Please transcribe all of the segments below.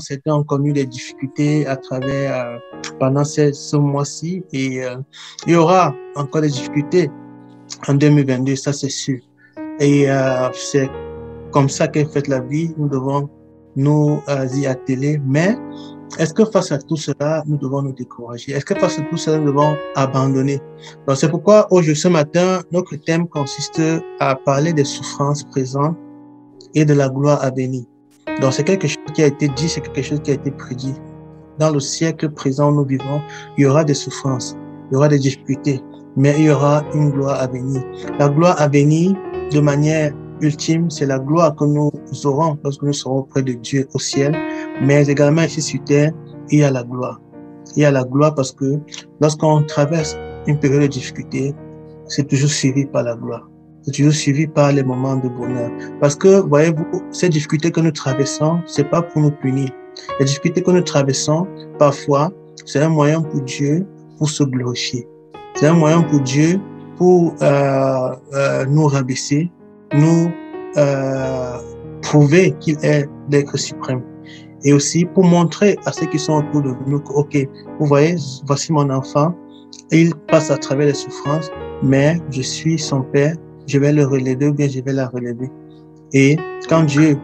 certains ont connu des difficultés à travers, pendant ce mois-ci et il y aura encore des difficultés en 2022, ça c'est sûr. Et c'est comme ça qu'est faite la vie, nous devons nous y atteler, mais est-ce que face à tout cela, nous devons nous décourager? Est-ce que face à tout cela, nous devons abandonner? Donc, c'est pourquoi aujourd'hui, ce matin, notre thème consiste à parler des souffrances présentes et de la gloire à venir. Donc, c'est quelque chose qui a été dit, c'est quelque chose qui a été prédit. Dans le siècle présent où nous vivons, il y aura des souffrances, il y aura des difficultés, mais il y aura une gloire à venir. La gloire à venir, de manière ultime, c'est la gloire que nous aurons lorsque nous serons auprès de Dieu au ciel, mais également ici sur terre, il y a la gloire. Il y a la gloire parce que lorsqu'on traverse une période de difficulté, c'est toujours suivi par la gloire. C'est toujours suivi par les moments de bonheur. Parce que, voyez-vous, ces difficultés que nous traversons, c'est pas pour nous punir. Les difficultés que nous traversons, parfois, c'est un moyen pour Dieu pour se glorifier. C'est un moyen pour Dieu pour nous rabaisser, nous prouver qu'il est l'être suprême. Et aussi pour montrer à ceux qui sont autour de nous que, ok, vous voyez, voici mon enfant, il passe à travers les souffrances, mais je suis son père, je vais le relever ou bien je vais la relever. Et quand Dieu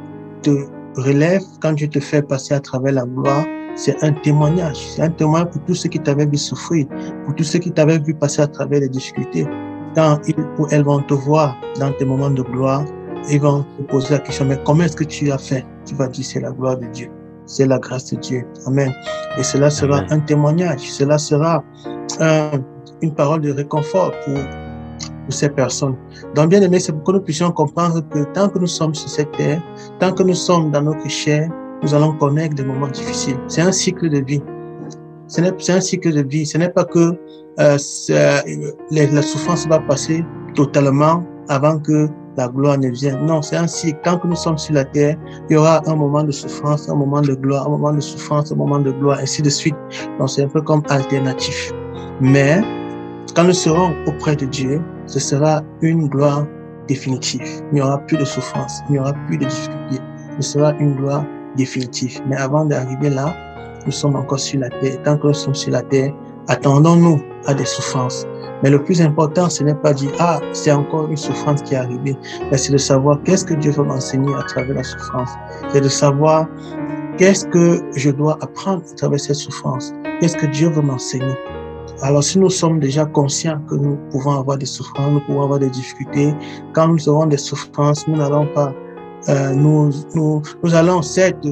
te relève, quand Dieu te fait passer à travers la gloire, c'est un témoignage. C'est un témoignage pour tous ceux qui t'avaient vu souffrir, pour tous ceux qui t'avaient vu passer à travers les difficultés. Quand ils ou elles vont te voir dans tes moments de gloire, ils vont te poser la question, mais comment est-ce que tu as fait? Tu vas dire, c'est la gloire de Dieu. C'est la grâce de Dieu. Amen. Et cela sera un témoignage. Cela sera une parole de réconfort pour ces personnes. Donc, bien aimé, c'est pour que nous puissions comprendre que tant que nous sommes sur cette terre, tant que nous sommes dans notre chair, nous allons connaître des moments difficiles. C'est un cycle de vie. C'est un cycle de vie. Ce n'est pas que la souffrance va passer totalement avant que la gloire ne vienne. Non, c'est un cycle. Tant que nous sommes sur la terre, il y aura un moment de souffrance, un moment de gloire, un moment de souffrance, un moment de gloire, ainsi de suite. Donc, c'est un peu comme alternatif. Mais quand nous serons auprès de Dieu, ce sera une gloire définitive. Il n'y aura plus de souffrance, il n'y aura plus de difficultés. Ce sera une gloire définitive. Mais avant d'arriver là, nous sommes encore sur la terre. Tant que nous sommes sur la terre, attendons-nous à des souffrances. Mais le plus important, ce n'est pas de dire, ah, c'est encore une souffrance qui est arrivée. Mais c'est de savoir qu'est-ce que Dieu veut m'enseigner à travers la souffrance. C'est de savoir qu'est-ce que je dois apprendre à travers cette souffrance. Qu'est-ce que Dieu veut m'enseigner. Alors, si nous sommes déjà conscients que nous pouvons avoir des souffrances, nous pouvons avoir des difficultés, quand nous aurons des souffrances, nous n'allons pas, nous allons certes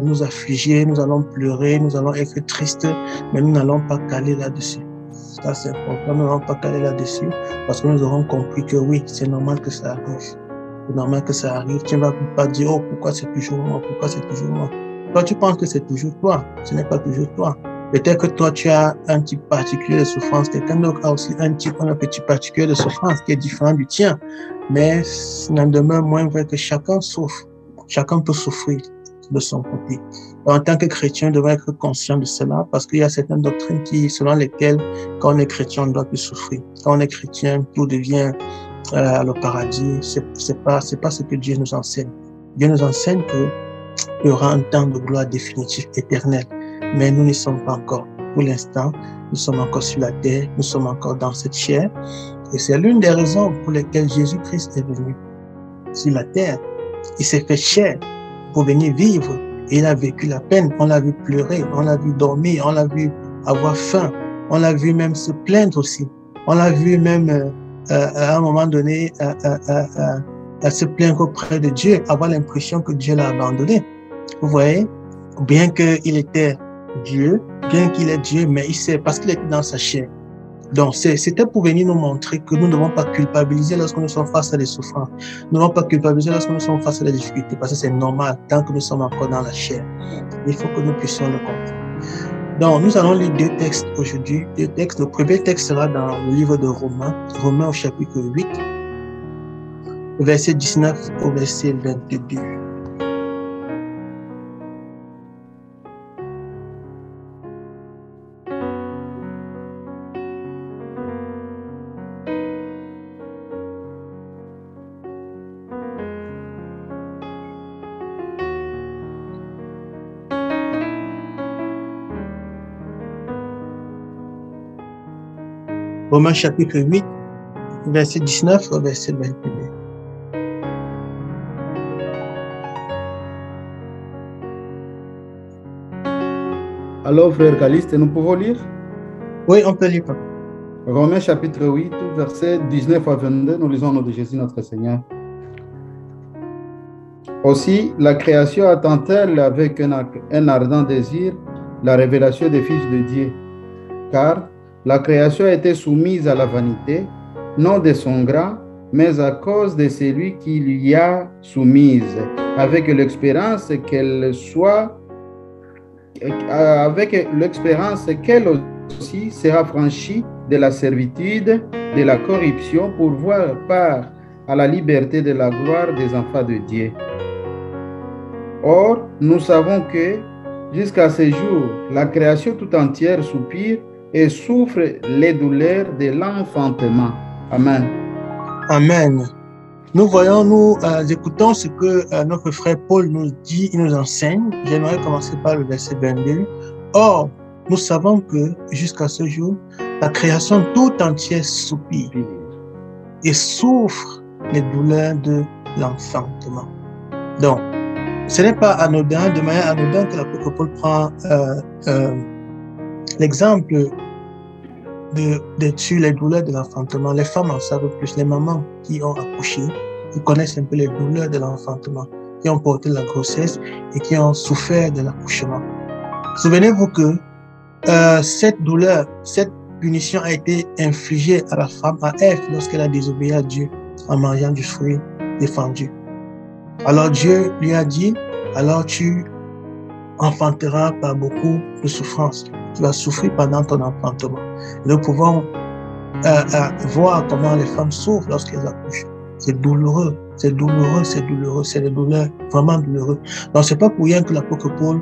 nous affliger, nous allons pleurer, nous allons être tristes, mais nous n'allons pas caler là-dessus. Ça, c'est important, nous n'allons pas caler là-dessus parce que nous aurons compris que oui, c'est normal que ça arrive. C'est normal que ça arrive. Tu ne vas pas dire, oh, pourquoi c'est toujours moi, pourquoi c'est toujours moi. Toi, tu penses que c'est toujours toi. Ce n'est pas toujours toi. Peut-être que toi, tu as un type particulier de souffrance. Quelqu'un d'autre a aussi un petit particulier de souffrance qui est différent du tien. Mais il n'en demeure moins vrai que chacun souffre. Chacun peut souffrir de son côté. En tant que chrétien, on devrait être conscient de cela parce qu'il y a certaines doctrines selon lesquelles, quand on est chrétien, on ne doit plus souffrir. Quand on est chrétien, tout devient le paradis. C'est pas ce que Dieu nous enseigne. Dieu nous enseigne qu'il y aura un temps de gloire définitive, éternelle. Mais nous n'y sommes pas encore. Pour l'instant, nous sommes encore sur la terre, nous sommes encore dans cette chair. Et c'est l'une des raisons pour lesquelles Jésus-Christ est venu sur la terre. Il s'est fait chair pour venir vivre. Et il a vécu la peine. On l'a vu pleurer, on l'a vu dormir, on l'a vu avoir faim, on l'a vu même se plaindre aussi. On l'a vu même à un moment donné se plaindre auprès de Dieu, avoir l'impression que Dieu l'a abandonné. Vous voyez, bien qu'il était Dieu, bien qu'il est Dieu, mais il sait, parce qu'il était dans sa chair. Donc, c'était pour venir nous montrer que nous ne devons pas culpabiliser lorsque nous sommes face à des souffrances. Nous ne devons pas culpabiliser lorsque nous sommes face à des difficultés, parce que c'est normal, tant que nous sommes encore dans la chair. Il faut que nous puissions le comprendre. Donc, nous allons lire deux textes aujourd'hui. Deux textes. Le premier texte sera dans le livre de Romains, Romains au chapitre 8, verset 19 au verset 22. Romains chapitre 8, verset 19 au verset 21. Alors, frère Caliste, nous pouvons lire Oui, on peut lire. Papa. Romains chapitre 8, verset 19 à 22, nous lisons au nom de Jésus notre Seigneur. Aussi, la création attend-elle avec un ardent désir la révélation des fils de Dieu, car la création a été soumise à la vanité, non de son gré, mais à cause de celui qui l'y a soumise, avec l'espérance qu'elle aussi sera franchie de la servitude, de la corruption, pour voir part à la liberté de la gloire des enfants de Dieu. Or, nous savons que jusqu'à ce jour, la création tout entière soupire et souffre les douleurs de l'enfantement. Amen. Amen. Nous voyons, nous écoutons ce que notre frère Paul nous dit, il nous enseigne. J'aimerais commencer par le verset 22. Or, nous savons que jusqu'à ce jour, la création tout entière soupire et souffre les douleurs de l'enfantement. Donc, ce n'est pas anodin, de manière anodine que l'apôtre Paul prend l'exemple sur les douleurs de l'enfantement. Les femmes en savent plus, les mamans qui ont accouché, qui connaissent un peu les douleurs de l'enfantement, qui ont porté la grossesse et qui ont souffert de l'accouchement. Souvenez-vous que cette douleur, cette punition a été infligée à la femme, à Ève, lorsqu'elle a désobéi à Dieu en mangeant du fruit défendu. Alors Dieu lui a dit, alors tu enfanteras par beaucoup de souffrance. Tu vas souffrir pendant ton enfantement. Et nous pouvons voir comment les femmes souffrent lorsqu'elles accouchent. C'est douloureux, c'est douloureux, c'est douloureux, c'est des douleurs vraiment douloureuses. Donc c'est pas pour rien que l'apôtre Paul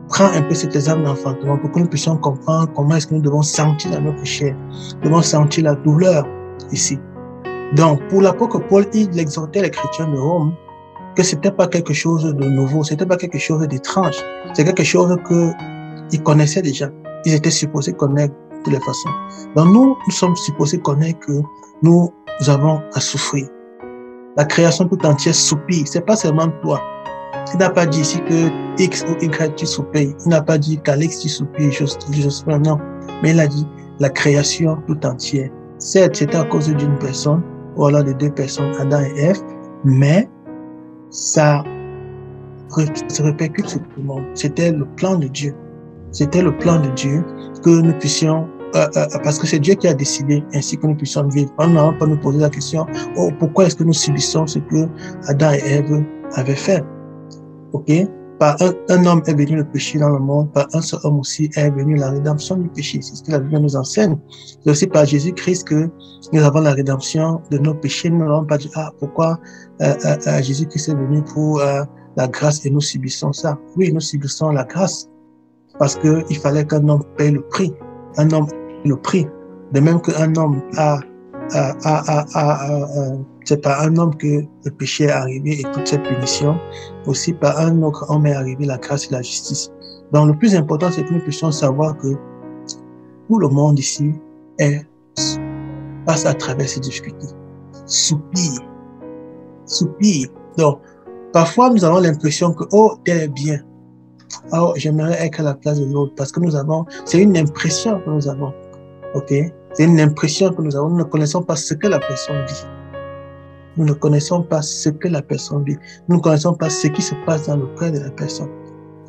prend un peu cet exemple d'enfantement pour que nous puissions comprendre comment est-ce que nous devons sentir dans notre chair. Nous devons sentir la douleur ici. Donc pour l'apôtre Paul, il exhortait les chrétiens de Rome que c'était pas quelque chose de nouveau, c'était pas quelque chose d'étrange, c'est quelque chose qu'ils connaissaient déjà. Ils étaient supposés connaître de toutes les façons. Donc nous sommes supposés connaître que nous avons à souffrir. La création tout entière soupire, c'est pas seulement toi. Il n'a pas dit ici que X ou Y tu soupires, il n'a pas dit qu'Alex tu soupires, Jospin, non. Mais il a dit la création tout entière. Certes, c'était à cause d'une personne, ou alors de deux personnes, Adam et Ève, mais ça se répercute sur tout le monde. C'était le plan de Dieu. C'était le plan de Dieu que nous puissions, parce que c'est Dieu qui a décidé ainsi que nous puissions vivre. On n'a pas nous poser la question, oh, pourquoi est-ce que nous subissons ce que Adam et Ève avaient fait? Ok? Par un homme est venu le péché dans le monde, par un seul homme aussi est venu la rédemption du péché. C'est ce que la Bible nous enseigne. C'est aussi par Jésus-Christ que nous avons la rédemption de nos péchés. Nous n'avons pas dit, ah, pourquoi Jésus-Christ est venu pour la grâce et nous subissons ça. Oui, nous subissons la grâce parce qu'il fallait qu'un homme paye le prix. Un homme paye le prix. De même qu'un homme c'est par un homme que le péché est arrivé et toute cette punition. Aussi par un autre homme est arrivé la grâce et la justice. Donc le plus important, c'est que nous puissions savoir que tout le monde ici passe à travers ces difficultés. Soupire. Donc, parfois nous avons l'impression que, oh, tel est bien. Oh, j'aimerais être à la place de l'autre parce que c'est une impression que nous avons. Ok? C'est une impression que nous avons. Nous ne connaissons pas ce que la personne vit. Nous ne connaissons pas ce que la personne vit. Nous ne connaissons pas ce qui se passe dans le cœur de la personne.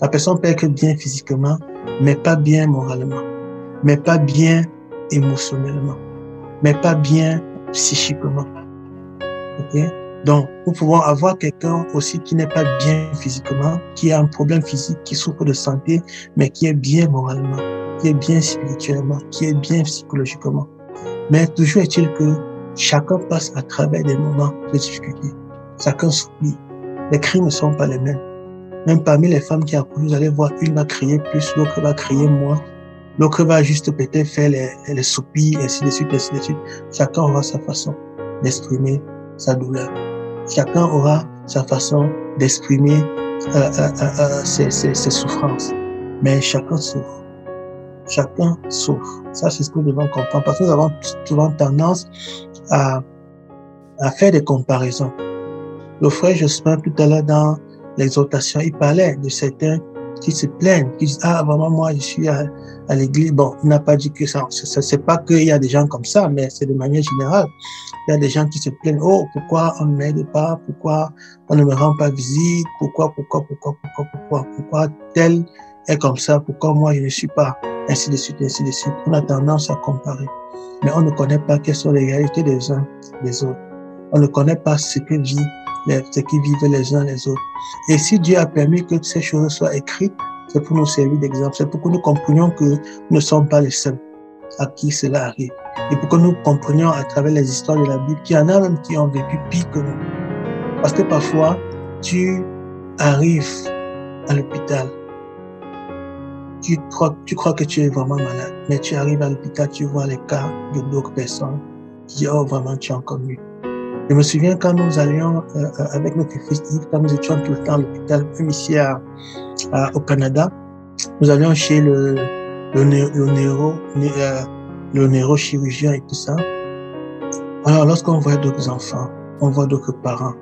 La personne peut être bien physiquement, mais pas bien moralement, mais pas bien émotionnellement, mais pas bien psychiquement. Ok? Donc, nous pouvons avoir quelqu'un aussi qui n'est pas bien physiquement, qui a un problème physique, qui souffre de santé, mais qui est bien moralement, qui est bien spirituellement, qui est bien psychologiquement. Mais toujours est-il que chacun passe à travers des moments de difficulté. Chacun soupire. Les cris ne sont pas les mêmes. Même parmi les femmes qui accouchent, vous allez voir, une va crier plus, l'autre va crier moins. L'autre va juste peut-être faire les soupirs, ainsi de suite, ainsi de suite. Chacun aura sa façon d'exprimer sa douleur. Chacun aura sa façon d'exprimer ses souffrances. Mais chacun souffre. Chacun souffre. Ça, c'est ce que nous devons comprendre. Parce que nous avons souvent tendance à faire des comparaisons. Le frère Jospin, tout à l'heure, dans l'exhortation, il parlait de certains qui se plaignent, qui disent, ah, vraiment, moi, je suis à l'église. Bon, il n'a pas dit que ça, c'est pas qu'il y a des gens comme ça, mais c'est de manière générale. Il y a des gens qui se plaignent, oh, pourquoi on ne m'aide pas, pourquoi on ne me rend pas visite, pourquoi tel est comme ça, pourquoi moi je ne suis pas, ainsi de suite, ainsi de suite. On a tendance à comparer, mais on ne connaît pas quelles sont les réalités des uns des autres. On ne connaît pas ce qui vivent les uns les autres. Et si Dieu a permis que ces choses soient écrites, c'est pour nous servir d'exemple, c'est pour que nous comprenions que nous ne sommes pas les seuls à qui cela arrive. Et pour que nous comprenions à travers les histoires de la Bible qu'il y en a même qui ont vécu pire que nous. Parce que parfois, tu arrives à l'hôpital, tu crois que tu es vraiment malade, mais tu arrives à l'hôpital, tu vois les cas de d'autres personnes, tu dis, oh vraiment, tu es encore mieux. Je me souviens quand nous allions avec notre fils Yves, quand nous étions tout le temps à l'hôpital, même ici au Canada, nous allions chez le neurochirurgien et tout ça. Alors, lorsqu'on voit d'autres enfants, on voit d'autres parents,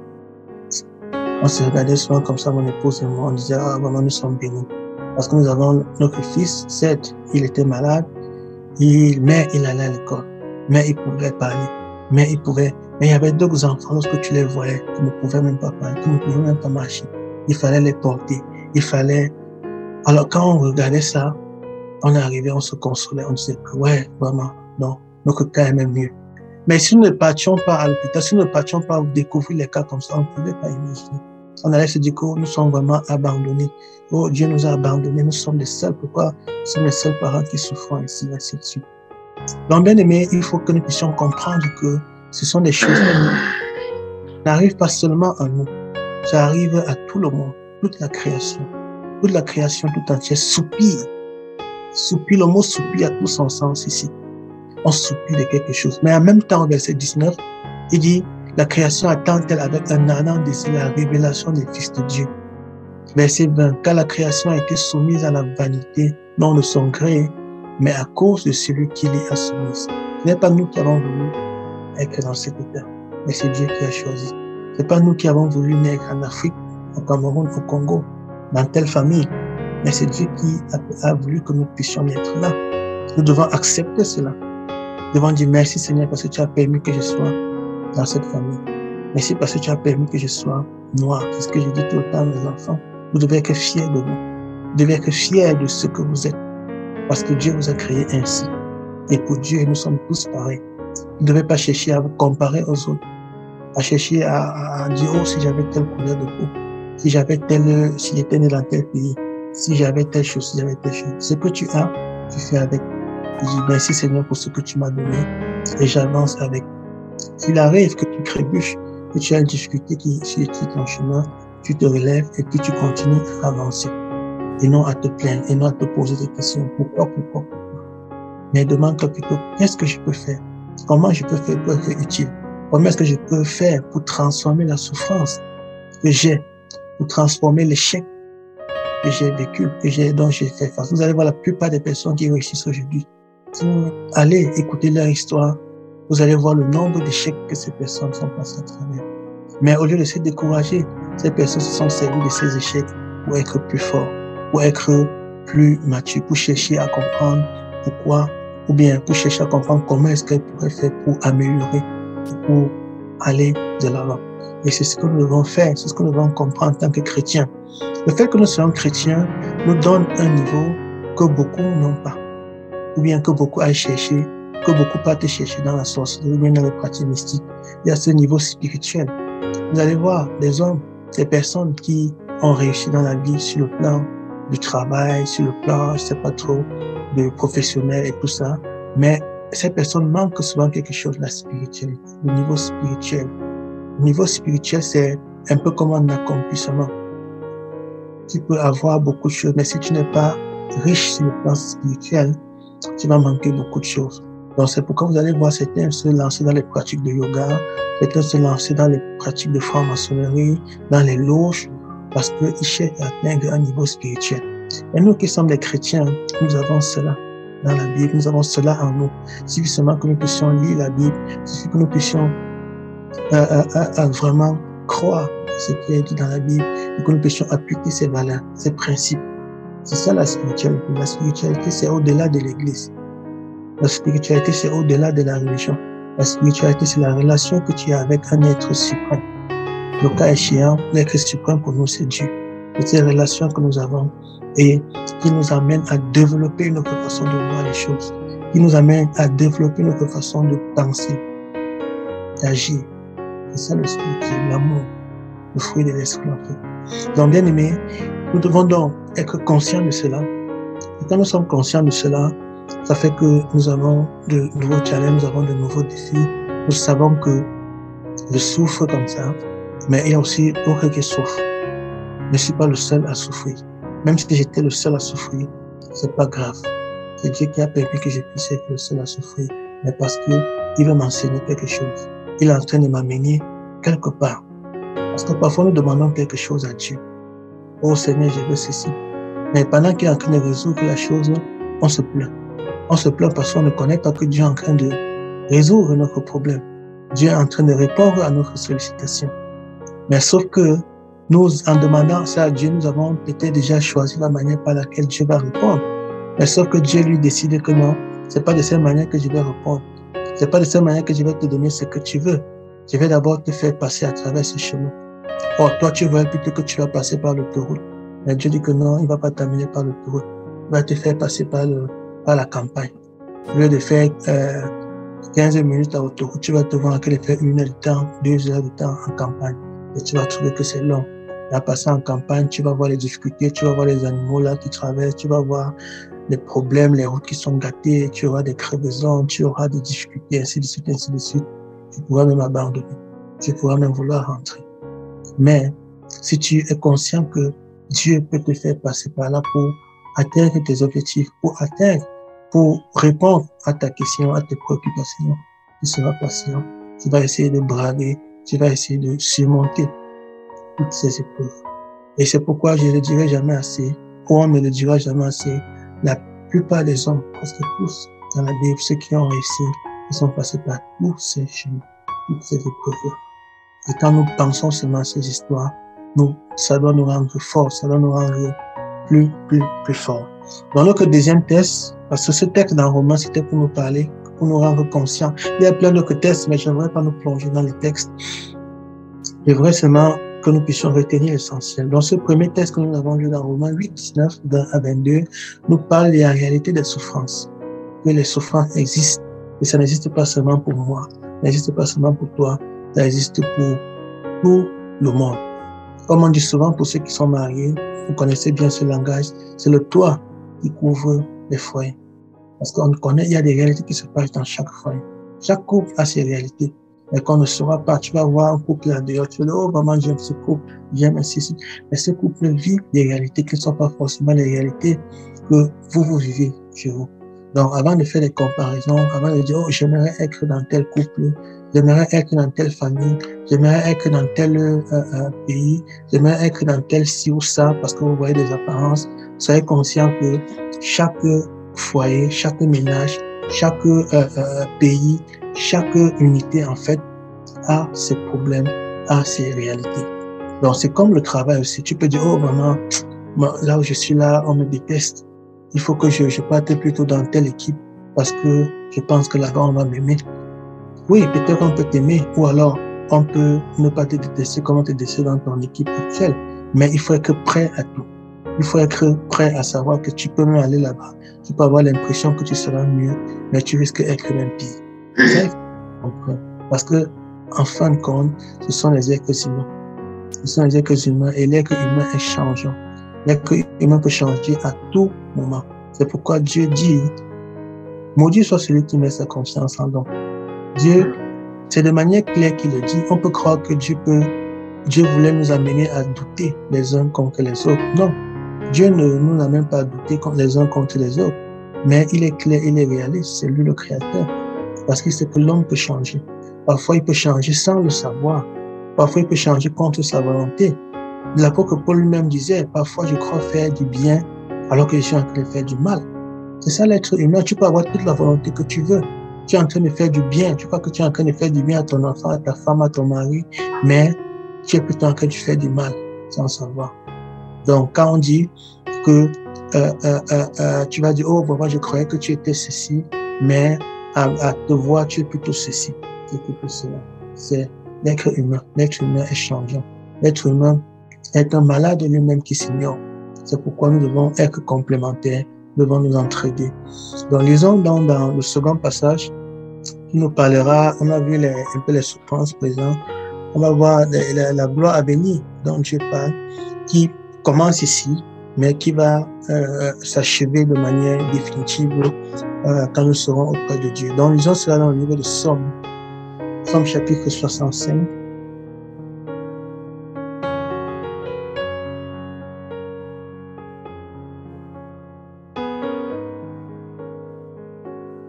on se regardait souvent comme ça, mon épouse et moi, on disait, ah, vraiment, nous sommes bénis. Parce que nous avons notre fils, certes, il était malade, mais il allait à l'école, mais il pouvait parler, mais il y avait d'autres enfants, lorsque tu les voyais, qui ne pouvaient même pas parler, qui ne pouvaient même pas marcher. Il fallait les porter, Alors, quand on regardait ça, on arrivait, on se consolait, on disait que, ouais, vraiment, non, notre cas est même mieux. Mais si nous ne partions pas à l'hôpital, si nous ne partions pas découvrir les cas comme ça, on ne pouvait pas imaginer. On allait se dire que nous sommes vraiment abandonnés. Oh, Dieu nous a abandonnés, nous sommes les seuls. Pourquoi nous sommes les seuls parents qui souffrent ainsi de suite. Donc, bien aimé, il faut que nous puissions comprendre que ce sont des choses qui n'arrivent pas seulement à nous. Ça arrive à tout le monde, toute la création. Toute la création tout entière soupire. Soupire, le mot soupire a tout son sens ici. On soupire de quelque chose. Mais en même temps, au verset 19, il dit, la création attend-elle avec un ardent désir la révélation des fils de Dieu. Verset 20, car la création a été soumise à la vanité, non de son gré, mais à cause de celui qui l'y a soumise. Ce n'est pas nous qui avons voulu être dans cet état, mais c'est Dieu qui a choisi. Ce n'est pas nous qui avons voulu naître en Afrique, au Cameroun, au Congo, dans telle famille, mais c'est Dieu qui a voulu que nous puissions être là. Nous devons accepter cela. Nous devons dire merci Seigneur parce que tu as permis que je sois dans cette famille. Merci parce que tu as permis que je sois noir. C'est ce que je dis tout le temps à mes enfants. Vous devez être fiers de vous. Vous devez être fiers de ce que vous êtes. Parce que Dieu vous a créé ainsi. Et pour Dieu, nous sommes tous pareils. Vous ne devez pas chercher à vous comparer aux autres. À chercher à dire, oh, si j'avais telle couleur de peau. Si j'étais né dans tel pays. Si j'avais telle chose, si j'avais telle chose. Ce que tu as, tu fais avec. Je dis merci Seigneur pour ce que tu m'as donné. Et j'avance avec. S'il arrive que tu trébuches, que tu as une difficulté sur ton chemin, tu te relèves et puis tu continues à avancer. Et non à te plaindre, et non à te poser des questions. Pourquoi? Mais demande-toi plutôt, qu'est-ce que je peux faire? Comment je peux faire pour être utile? Comment est-ce que je peux faire pour transformer la souffrance que j'ai, pour transformer l'échec que j'ai vécu, dont j'ai fait face? Vous allez voir la plupart des personnes qui réussissent aujourd'hui. Si vous allez écouter leur histoire, vous allez voir le nombre d'échecs que ces personnes sont passées à travers. Mais au lieu de se décourager, ces personnes se sont servies de ces échecs pour être plus forts, pour être plus matures, pour chercher à comprendre pourquoi, ou bien pour chercher à comprendre comment est-ce qu'elles pourraient faire pour améliorer, pour aller de l'avant. Et c'est ce que nous devons faire, c'est ce que nous devons comprendre en tant que chrétiens. Le fait que nous soyons chrétiens nous donne un niveau que beaucoup n'ont pas, ou bien que beaucoup aillent chercher, que beaucoup partent chercher dans la sorcellerie, ou bien dans les pratiques mystiques. Il y a ce niveau spirituel. Vous allez voir des hommes, des personnes qui ont réussi dans la vie sur le plan du travail, sur le plan, je sais pas trop, de professionnel et tout ça. Mais ces personnes manquent souvent quelque chose, la spiritualité, le niveau spirituel. Le niveau spirituel, c'est un peu comme un accomplissement. Tu peux avoir beaucoup de choses, mais si tu n'es pas riche sur le plan spirituel, tu vas manquer beaucoup de choses. Donc c'est pourquoi vous allez voir certains se lancer dans les pratiques de yoga, certains se lancer dans les pratiques de franc-maçonnerie, dans les loges, parce qu'ils cherchent à atteindre un niveau spirituel. Et nous qui sommes des chrétiens, nous avons cela. dans la Bible. Nous avons cela en nous. Il suffit seulement que nous puissions lire la Bible. Il suffit que nous puissions vraiment croire ce qui est dit dans la Bible et que nous puissions appliquer ces valeurs, ces principes. C'est ça la spiritualité. La spiritualité, c'est au-delà de l'Église. La spiritualité, c'est au-delà de la religion. La spiritualité, c'est la relation que tu as avec un être suprême. Le cas échéant, l'être suprême pour nous, c'est Dieu. C'est ces relations que nous avons et qui nous amènent à développer notre façon de voir les choses, qui nous amènent à développer notre façon de penser, d'agir. C'est ça le spirituel, l'amour, le fruit de l'esprit en fait. Donc, bien aimé, nous devons donc être conscients de cela. Et quand nous sommes conscients de cela, ça fait que nous avons de nouveaux challenges, nous avons de nouveaux défis. Nous savons que je souffre comme ça, mais il y a aussi d'autres qui souffrent. Je ne suis pas le seul à souffrir. Même si j'étais le seul à souffrir, c'est pas grave. C'est Dieu qui a permis que je puisse être le seul à souffrir, mais parce que il veut m'enseigner quelque chose. Il est en train de m'amener quelque part. Parce que parfois nous demandons quelque chose à Dieu. Oh Seigneur, je veux ceci. Mais pendant qu'il est en train de résoudre la chose, on se plaint. On se plaint parce qu'on ne connaît pas que Dieu est en train de résoudre notre problème. Dieu est en train de répondre à notre sollicitation. Mais sauf que nous, en demandant ça à Dieu, nous avons peut-être déjà choisi la manière par laquelle Dieu va répondre. Mais sauf que Dieu lui décide que non, c'est pas de cette manière que je vais répondre. C'est pas de cette manière que je vais te donner ce que tu veux. Je vais d'abord te faire passer à travers ce chemin. Or, toi, tu vois plutôt que tu vas passer par l'autoroute. Mais Dieu dit que non, il va pas t'amener par l'autoroute. Il va te faire passer par la campagne. Au lieu de faire 15 minutes à l'autoroute, tu vas te voir qu'il fait 1 heure de temps, 2 heures de temps en campagne. Et tu vas trouver que c'est long. Et à passer en campagne, tu vas voir les difficultés, tu vas voir les animaux là qui traversent, tu vas voir les problèmes, les routes qui sont gâtées, tu auras des crevaisons, tu auras des difficultés, ainsi de suite, ainsi de suite. Tu pourras même abandonner. Tu pourras même vouloir rentrer. Mais si tu es conscient que Dieu peut te faire passer par là pour atteindre tes objectifs, pour répondre à ta question, à tes préoccupations, tu seras patient. Tu vas essayer de braver, tu vas essayer de surmonter toutes ces épreuves. Et c'est pourquoi je ne le dirai jamais assez, ou on ne le dira jamais assez, la plupart des hommes, presque tous dans la Bible, ceux qui ont réussi, ils sont passés par tous ces chemins, toutes ces épreuves. Et quand nous pensons seulement à ces histoires, ça doit nous rendre forts, ça doit nous rendre plus forts. Dans notre deuxième test, parce que ce texte dans Romains, c'était pour nous parler, pour nous rendre conscients. Il y a plein d'autres tests, mais je n'aimerais pas nous plonger dans les textes. J'aimerais seulement que nous puissions retenir l'essentiel. Dans ce premier texte que nous avons lu dans Romains 8, 19 à 22, nous parle de la réalité des souffrances. Que les souffrances existent. Et ça n'existe pas seulement pour moi, ça n'existe pas seulement pour toi, ça existe pour tout le monde. Comme on dit souvent pour ceux qui sont mariés, vous connaissez bien ce langage, c'est le toit qui couvre les foyers. Parce qu'on connaît, il y a des réalités qui se passent dans chaque foyer. Chaque couple a ses réalités. Mais qu'on ne saura pas, tu vas voir un couple là dehors, tu vas dire, oh maman, j'aime ce couple, j'aime ainsi. Mais ce couple vit des réalités qui ne sont pas forcément les réalités que vous vivez chez vous. Donc, avant de faire des comparaisons, avant de dire, oh, j'aimerais être dans tel couple, j'aimerais être dans telle famille, j'aimerais être dans tel pays, j'aimerais être dans tel ci ou ça, parce que vous voyez des apparences, soyez conscient que chaque foyer, chaque ménage, chaque pays, chaque unité, en fait, a ses problèmes, a ses réalités. Donc, c'est comme le travail aussi. Tu peux dire, oh maman, là où je suis là, on me déteste. Il faut que je parte plutôt dans telle équipe parce que je pense que là-bas, on va m'aimer. Oui, peut-être qu'on peut t'aimer ou alors on peut ne pas te détester comme on te déteste dans ton équipe actuelle. Mais il faut être prêt à tout. Il faut être prêt à savoir que tu peux même aller là-bas. Tu peux avoir l'impression que tu seras mieux, mais tu risques d'être même pire. Parce que, en fin de compte, ce sont les êtres humains. Ce sont les êtres humains et l'être humain est changeant. L'être humain peut changer à tout moment. C'est pourquoi Dieu dit, maudit soit celui qui met sa confiance en l'homme. Dieu, c'est de manière claire qu'il le dit. On peut croire que Dieu voulait nous amener à douter les uns contre les autres. Non. Dieu ne nous amène pas à douter les uns contre les autres. Mais il est clair, il est réaliste. C'est lui le créateur. Parce qu'il sait que l'homme peut changer. Parfois, il peut changer sans le savoir. Parfois, il peut changer contre sa volonté. L'apôtre Paul lui-même disait, parfois je crois faire du bien alors que je suis en train de faire du mal. C'est ça l'être humain. Tu peux avoir toute la volonté que tu veux. Tu es en train de faire du bien. Tu crois que tu es en train de faire du bien à ton enfant, à ta femme, à ton mari, mais tu es plutôt en train de faire du mal sans savoir. Donc, quand on dit que tu vas dire, oh, moi je croyais que tu étais ceci, mais à te voir, tu es plutôt ceci, c'est plutôt cela. C'est l'être humain. L'être humain est changeant. L'être humain est un malade de lui-même qui s'ignore. C'est pourquoi nous devons être complémentaires, nous devons nous entraider. Donc, lisons dans le second passage, qui nous parlera, on a vu un peu les souffrances présentes, on va voir la gloire à venir dont Dieu parle, qui commence ici, mais qui va s'achever de manière définitive quand nous serons auprès de Dieu. Donc, lisons cela dans le livre de Somme, Somme chapitre 65.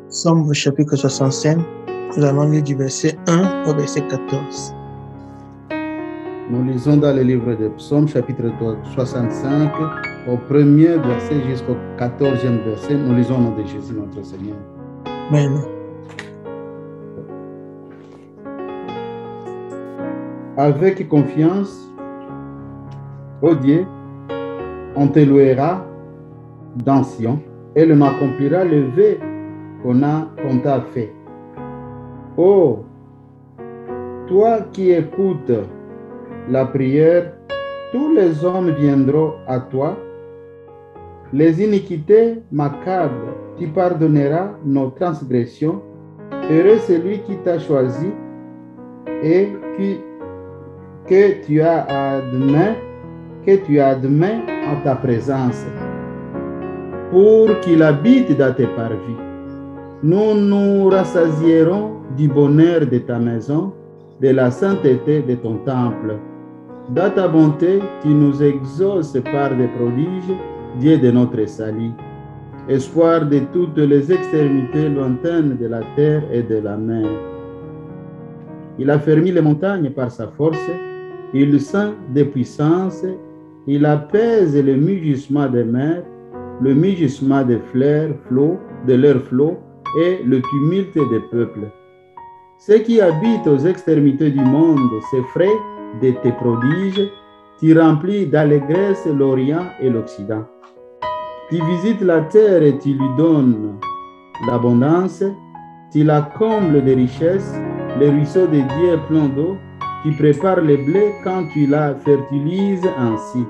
Somme chapitre 65, nous allons lire du verset 1 au verset 14. Nous lisons dans le livre de Psaume, chapitre 65, au premier verset jusqu'au 14e verset. Nous lisons au nom de Jésus, notre Seigneur. Amen. Avec confiance, ô Dieu, on te louera dans Sion, et l'on accomplira le vœu qu'on t'a fait. Oh, toi qui écoutes la prière, tous les hommes viendront à toi. Les iniquités macabres, tu pardonneras nos transgressions. Heureux celui qui t'a choisi et que tu as admis en ta présence, pour qu'il habite dans tes parvis. Nous nous rassasierons du bonheur de ta maison, de la sainteté de ton temple. Dans ta bonté, tu nous exauces par des prodiges, Dieu de notre salut, espoir de toutes les extrémités lointaines de la terre et de la mer. Il a fermé les montagnes par sa force, il sent des puissances, il apaise le mugissement des mers, le mugissement des flots, de leurs flots et le tumulte des peuples. Ceux qui habitent aux extrémités du monde s'effraient de tes prodiges, tu remplis d'allégresse l'Orient et l'Occident. Tu visites la terre et tu lui donnes l'abondance, tu la combles de richesses, les ruisseaux de Dieu pleins d'eau, tu prépares le blé quand tu la fertilises ainsi.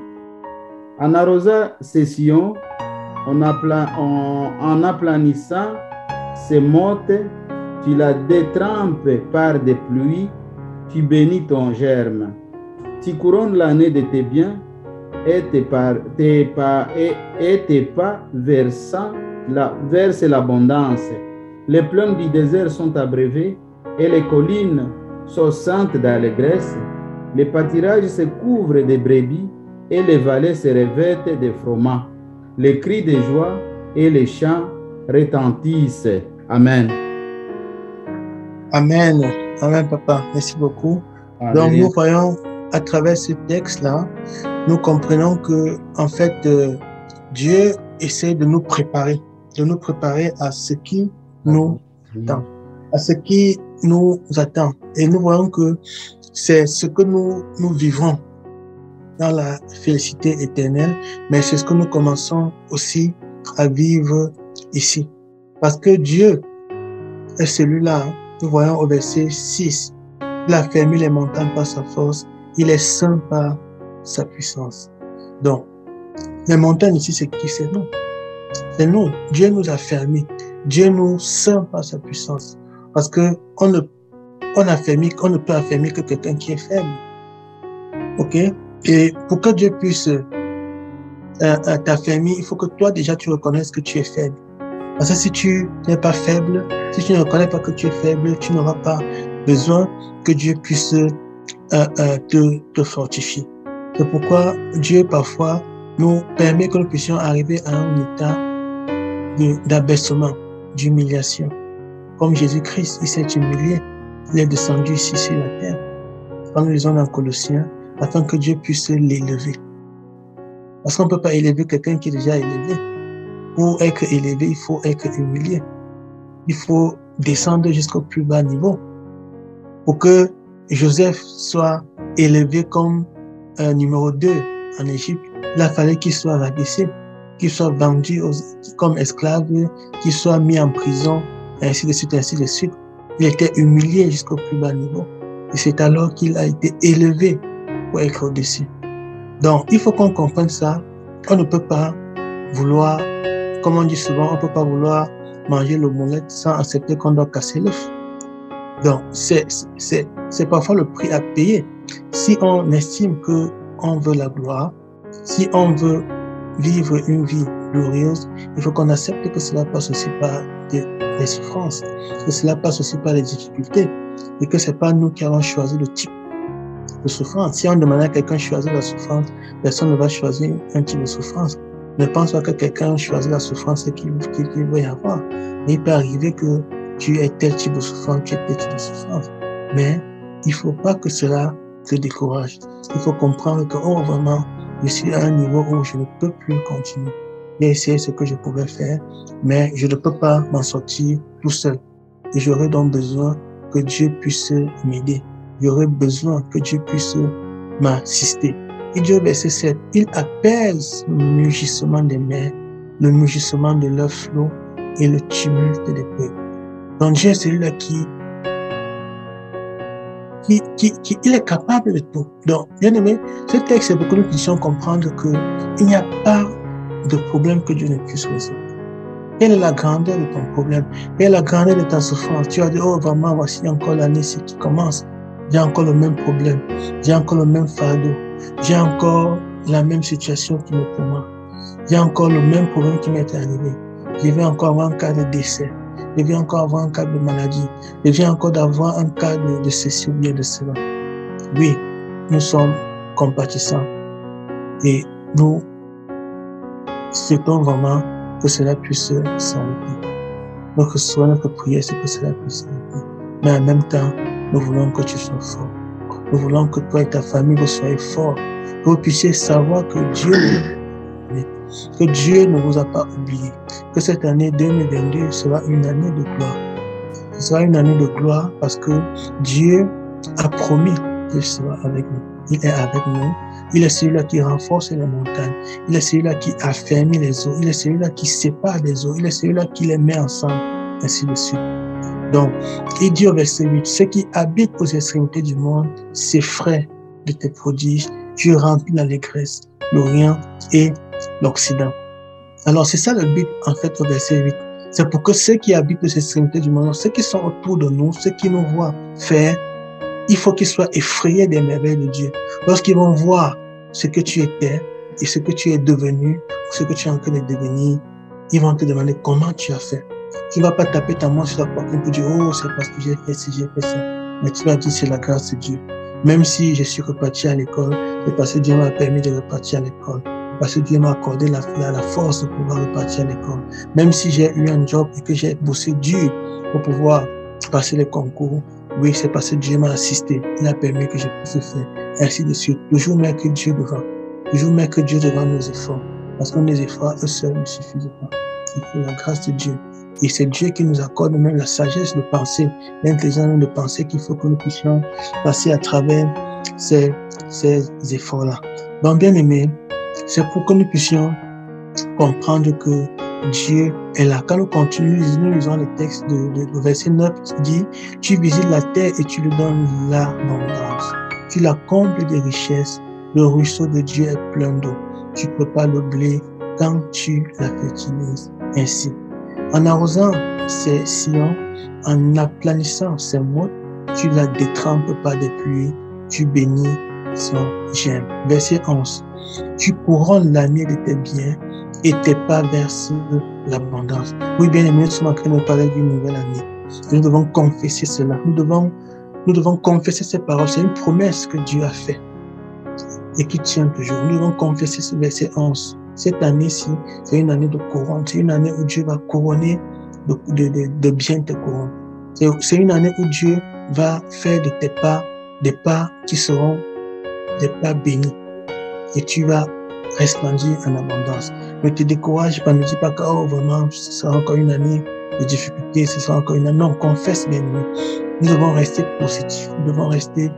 En arrosant ses sillons, en aplanissant ses mottes, tu la détrempes par des pluies, tu bénis ton germe. Tu couronnes l'année de tes biens et tes pas versent l'abondance. Les plaines du désert sont abreuvées et les collines sont saintes d'allégresse. Les pâturages se couvrent de brebis et les vallées se revêtent de froment. Les cris de joie et les chants retentissent. Amen. Amen. Amen, papa. Merci beaucoup. Amen. Donc, nous voyons à travers ce texte-là, nous comprenons que, en fait, Dieu essaie de nous préparer à ce qui nous attend, Et nous voyons que c'est ce que nous vivrons dans la félicité éternelle, mais c'est ce que nous commençons aussi à vivre ici. Parce que Dieu est celui-là, nous voyons au verset 6, il a fermé les montagnes par sa force, il est saint par sa puissance. Donc, les montagnes ici, c'est qui? C'est nous. C'est nous. Dieu nous a fermés. Dieu nous saint par sa puissance. Parce que on ne peut affermir que quelqu'un qui est faible. Ok? Et pour que Dieu puisse t'affermir, il faut que toi déjà tu reconnaisses que tu es faible. Parce que si tu n'es pas faible, si tu ne reconnais pas que tu es faible, tu n'auras pas besoin que Dieu puisse te fortifier. C'est pourquoi Dieu parfois nous permet que nous puissions arriver à un état d'abaissement, d'humiliation. Comme Jésus-Christ, il s'est humilié, il est descendu ici sur la terre. Quand nous lisons dans Colossiens, afin que Dieu puisse l'élever. Parce qu'on ne peut pas élever quelqu'un qui est déjà élevé. Pour être élevé, il faut être humilié. Il faut descendre jusqu'au plus bas niveau. Pour que Joseph soit élevé comme numéro 2 en Égypte, il a fallu qu'il soit rabaissé, qu'il soit vendu comme esclave, qu'il soit mis en prison, ainsi de suite, ainsi de suite. Il était humilié jusqu'au plus bas niveau. Et c'est alors qu'il a été élevé pour être au-dessus. Donc, il faut qu'on comprenne ça. On ne peut pas vouloir, comme on dit souvent, on ne peut pas vouloir manger l'omelette sans accepter qu'on doit casser l'œuf. Donc, c'est parfois le prix à payer. Si on estime qu'on veut la gloire, si on veut vivre une vie glorieuse, il faut qu'on accepte que cela passe aussi par des souffrances, que cela passe aussi par des difficultés, et que ce n'est pas nous qui allons choisir le type de souffrance. Si on demande à quelqu'un de choisir la souffrance, personne ne va choisir un type de souffrance. Ne pense pas que quelqu'un choisit la souffrance et qu'il va y avoir. Mais il peut arriver que tu aies tel type de souffrance, tu aies tel type de souffrance. Mais il ne faut pas que cela te décourage. Il faut comprendre que, oh, vraiment, je suis à un niveau où je ne peux plus continuer. J'ai essayé ce que je pouvais faire, mais je ne peux pas m'en sortir tout seul. Et j'aurais donc besoin que Dieu puisse m'aider. J'aurais besoin que Dieu puisse m'assister. Et Dieu, verset 7, il apaise le mugissement des mers, le mugissement de leurs flots et le tumulte des peuples. Donc Dieu est celui-là qui il est capable de tout. Donc, bien aimé, ce texte, c'est pour que nous puissions comprendre qu'il n'y a pas de problème que Dieu ne puisse résoudre. Quelle est la grandeur de ton problème? Quelle est la grandeur de ta souffrance? Tu as dit, oh, vraiment, voici encore l'année qui commence. J'ai encore le même problème. J'ai encore le même fardeau. J'ai encore la même situation qui me tourmente. J'ai encore le même problème qui m'est arrivé. Je vais encore avoir un cas de décès. Je viens encore avoir un cas de maladie. Je viens encore d'avoir un cas de ceci ou bien de cela. Oui, nous sommes compatissants. Et nous souhaitons vraiment que cela puisse s'arrêter. Notre souhait, notre prière, c'est que cela puisse s'arrêter. Mais en même temps, nous voulons que tu sois fort. Nous voulons que toi et ta famille, vous soyez forts. Que vous puissiez savoir que Dieu ne vous a pas oublié. Que cette année 2022 sera une année de gloire. Ce sera une année de gloire parce que Dieu a promis qu'il sera avec nous. Il est avec nous. Il est celui-là qui renforce les montagnes. Il est celui-là qui affermit les eaux. Il est celui-là qui sépare les eaux. Il est celui-là qui les met ensemble, ainsi de suite. Donc, il dit au verset 8, ceux qui habitent aux extrémités du monde s'effraient de tes prodiges. Tu remplis l'allégresse, l'Orient et l'Occident. Alors, c'est ça le but, en fait, au verset 8. C'est pour que ceux qui habitent aux extrémités du monde, ceux qui sont autour de nous, ceux qui nous voient faire, il faut qu'ils soient effrayés des merveilles de Dieu. Lorsqu'ils vont voir ce que tu étais et ce que tu es devenu, ce que tu es en train de devenir, ils vont te demander comment tu as fait. Tu ne vas pas taper ta main sur la poitrine pour dire, oh, c'est parce que j'ai fait ci, j'ai fait ça. Mais tu vas dire, c'est la grâce de Dieu. Même si je suis reparti à l'école, c'est parce que Dieu m'a permis de repartir à l'école. Parce que Dieu m'a accordé la force de pouvoir repartir à l'école. Même si j'ai eu un job et que j'ai bossé dur pour pouvoir passer les concours, oui, c'est parce que Dieu m'a assisté. Il a permis que je puisse le faire. Ainsi de suite. Toujours mettre Dieu devant. Toujours mettre Dieu devant nos efforts. Parce que nos efforts, eux seuls, ne suffisent pas. Il faut la grâce de Dieu. Et c'est Dieu qui nous accorde même la sagesse de penser, l'intelligence de penser qu'il faut que nous puissions passer à travers ces efforts-là. Donc, bien aimé, c'est pour que nous puissions comprendre que Dieu est là. Quand nous continuons, nous lisons le texte de verset 9 qui dit « Tu visites la terre et tu lui donnes l'abondance. Tu la combles des richesses. Le ruisseau de Dieu est plein d'eau. Tu prépares le blé quand tu la fertilises. Ainsi, en arrosant ses sillons, en aplanissant ses mottes, tu la détrempes par des pluies. Tu bénis son gemme. » Verset 11. Tu couronnes l'année de tes biens et tes pas versent l'abondance. Oui, bien aimé, nous sommes en train de parler d'une nouvelle année. Nous devons confesser cela. Nous devons confesser ces paroles. C'est une promesse que Dieu a faite et qui tient toujours. Nous devons confesser ce verset 11. Cette année-ci, c'est une année de couronne. C'est une année où Dieu va couronner de bien tes couronnes. C'est une année où Dieu va faire de tes pas des pas qui seront des pas bénis. Et tu vas resplendit en abondance. Ne te décourage pas, ne dis pas que oh, vraiment, ce sera encore une année de difficultés, ce sera encore une année. Non, confesse, bien-aimé. Nous devons rester positifs, nous devons rester,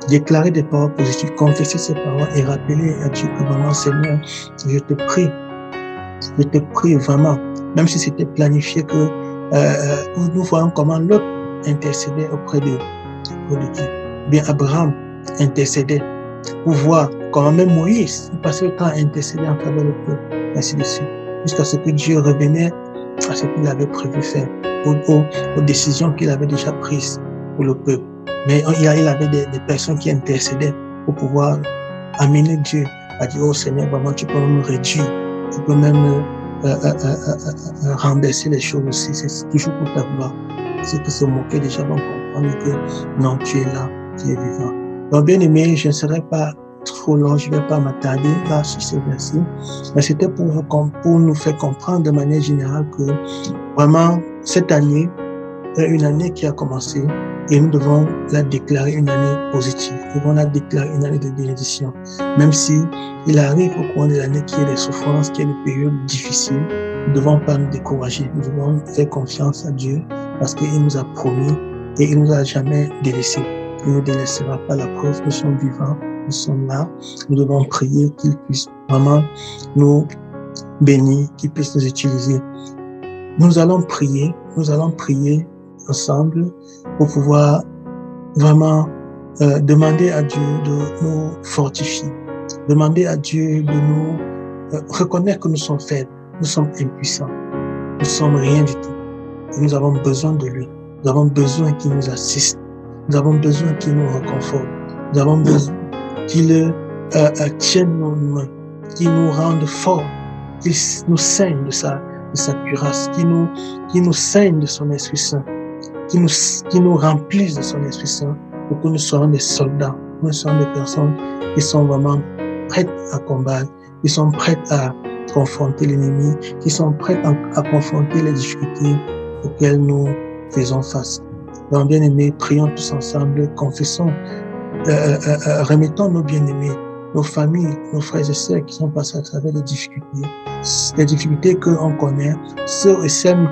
déclarer des paroles positives, confesser ces paroles et rappeler à Dieu que vraiment, Seigneur, je te prie vraiment, même si c'était planifié que nous voyons comment l'autre intercédait auprès de Dieu. Bien, Abraham intercédait pour voir comment même Moïse passait le temps à intercéder en faveur du peuple, ainsi de suite, jusqu'à ce que Dieu revenait à ce qu'il avait prévu faire, aux décisions qu'il avait déjà prises pour le peuple. Mais il avait des personnes qui intercédaient pour pouvoir amener Dieu à dire, oh Seigneur, vraiment, tu peux même réduire, tu peux même renverser les choses aussi, c'est toujours pour ta gloire. Ceux qui se moquaient déjà vont comprendre que non, tu es là, tu es vivant. Donc, bien aimé, je ne serai pas trop long, je ne vais pas m'attarder là sur ces versets, mais c'était pour nous faire comprendre de manière générale que vraiment cette année est une année qui a commencé et nous devons la déclarer une année positive, nous devons la déclarer une année de bénédiction, même si il arrive au cours de l'année qu'il y ait des souffrances, qu'il y ait des périodes difficiles, nous ne devons pas nous décourager, nous devons faire confiance à Dieu parce qu'il nous a promis et il ne nous a jamais délaissés. Il ne nous délaissera pas, la preuve, nous sommes vivants, nous sommes là, nous devons prier qu'il puisse vraiment nous bénir, qu'il puisse nous utiliser. Nous allons prier ensemble pour pouvoir vraiment demander à Dieu de nous fortifier, demander à Dieu de nous reconnaître que nous sommes faibles, nous sommes impuissants, nous ne sommes rien du tout. Et nous avons besoin de lui, nous avons besoin qu'il nous assiste, nous avons besoin qu'il nous réconforte, nous avons besoin qu'il tienne nos mains, qu'il nous rende forts, qu'il nous saigne de sa cuirasse, qu'il nous saigne de son Esprit Saint, qu'il nous remplisse de son Esprit Saint pour que nous soyons des soldats, nous soyons des personnes qui sont vraiment prêtes à combattre, qui sont prêtes à confronter l'ennemi, qui sont prêtes à confronter les difficultés auxquelles nous faisons face. Donc, bien-aimés, prions tous ensemble, confessons, remettons nos bien-aimés, nos familles, nos frères et sœurs qui sont passés à travers des difficultés que l'on connaît, ceux et celles